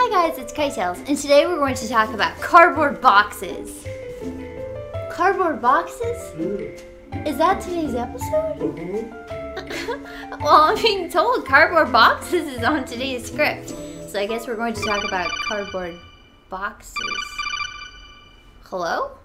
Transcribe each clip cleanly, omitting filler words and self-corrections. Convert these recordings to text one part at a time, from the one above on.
Hi guys, it's Kytels, and today we're going to talk about cardboard boxes. Cardboard boxes? Is that today's episode? Well, I'm being told cardboard boxes is on today's script, so I guess we're going to talk about cardboard boxes. Hello?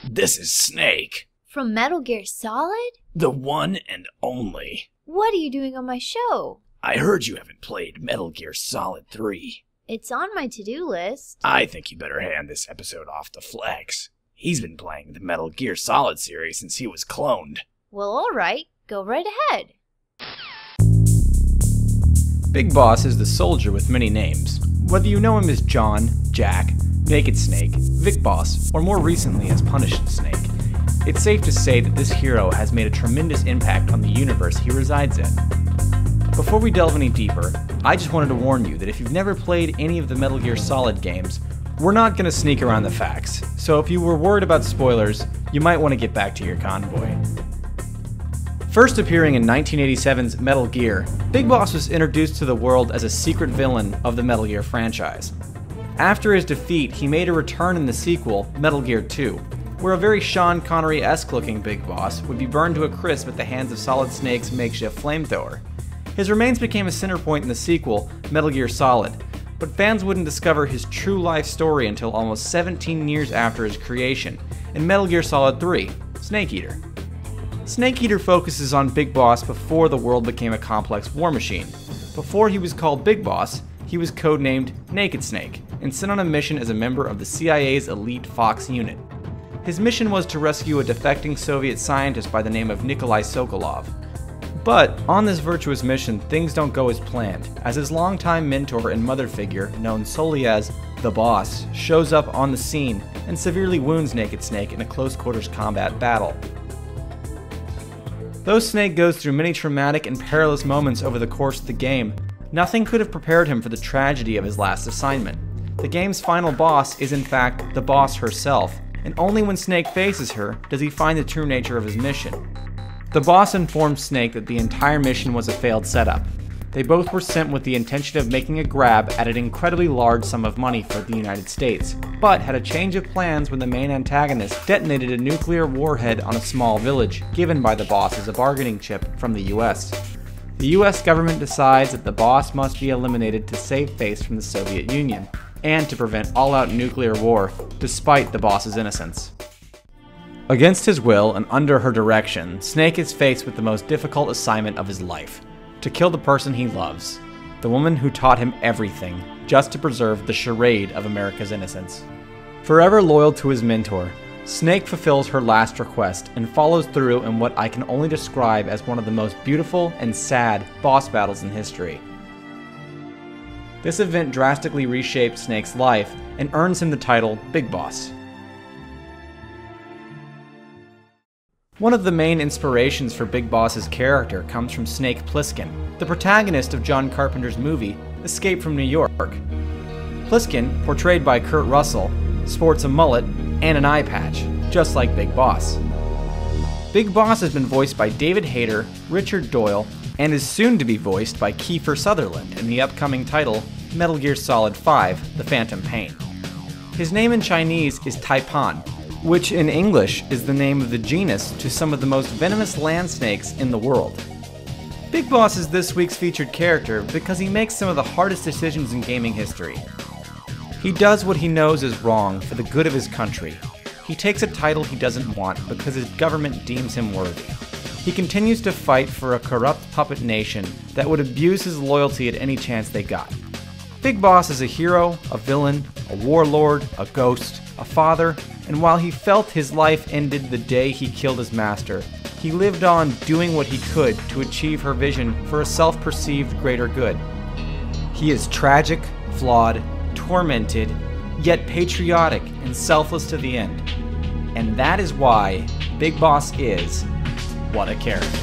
This is Snake. From Metal Gear Solid? The one and only. What are you doing on my show? I heard you haven't played Metal Gear Solid 3. It's on my to-do list. I think you better hand this episode off to Flex. He's been playing the Metal Gear Solid series since he was cloned. Well, alright. Go right ahead. Big Boss is the soldier with many names. Whether you know him as John, Jack, Naked Snake, Vic Boss, or more recently as Punished Snake, it's safe to say that this hero has made a tremendous impact on the universe he resides in. Before we delve any deeper, I just wanted to warn you that if you've never played any of the Metal Gear Solid games, we're not going to sneak around the facts, so if you were worried about spoilers, you might want to get back to your convoy. First appearing in 1987's Metal Gear, Big Boss was introduced to the world as a secret villain of the Metal Gear franchise. After his defeat, he made a return in the sequel, Metal Gear 2, where a very Sean Connery-esque looking Big Boss would be burned to a crisp at the hands of Solid Snake's makeshift flamethrower. His remains became a center point in the sequel, Metal Gear Solid, but fans wouldn't discover his true life story until almost 17 years after his creation, in Metal Gear Solid 3, Snake Eater. Snake Eater focuses on Big Boss before the world became a complex war machine. Before he was called Big Boss, he was codenamed Naked Snake, and sent on a mission as a member of the CIA's elite Fox unit. His mission was to rescue a defecting Soviet scientist by the name of Nikolai Sokolov. But on this virtuous mission, things don't go as planned, as his longtime mentor and mother figure, known solely as the Boss, shows up on the scene and severely wounds Naked Snake in a close-quarters combat battle. Though Snake goes through many traumatic and perilous moments over the course of the game, nothing could have prepared him for the tragedy of his last assignment. The game's final boss is in fact the Boss herself, and only when Snake faces her does he find the true nature of his mission. The Boss informed Snake that the entire mission was a failed setup. They both were sent with the intention of making a grab at an incredibly large sum of money for the United States, but had a change of plans when the main antagonist detonated a nuclear warhead on a small village, given by the Boss as a bargaining chip from the US. The US government decides that the Boss must be eliminated to save face from the Soviet Union, and to prevent all-out nuclear war, despite the Boss's innocence. Against his will and under her direction, Snake is faced with the most difficult assignment of his life: to kill the person he loves, the woman who taught him everything, just to preserve the charade of America's innocence. Forever loyal to his mentor, Snake fulfills her last request and follows through in what I can only describe as one of the most beautiful and sad boss battles in history. This event drastically reshaped Snake's life and earns him the title Big Boss. One of the main inspirations for Big Boss's character comes from Snake Plissken, the protagonist of John Carpenter's movie Escape from New York. Plissken, portrayed by Kurt Russell, sports a mullet and an eye patch, just like Big Boss. Big Boss has been voiced by David Hayter, Richard Doyle, and is soon to be voiced by Kiefer Sutherland in the upcoming title Metal Gear Solid 5: The Phantom Pain. His name in Chinese is Taipan, which in English is the name of the genus to some of the most venomous land snakes in the world. Big Boss is this week's featured character because he makes some of the hardest decisions in gaming history. He does what he knows is wrong for the good of his country. He takes a title he doesn't want because his government deems him worthy. He continues to fight for a corrupt puppet nation that would abuse his loyalty at any chance they got. Big Boss is a hero, a villain, a warlord, a ghost, a father, and while he felt his life ended the day he killed his master, he lived on doing what he could to achieve her vision for a self-perceived greater good. He is tragic, flawed, tormented, yet patriotic and selfless to the end. And that is why Big Boss is what a character.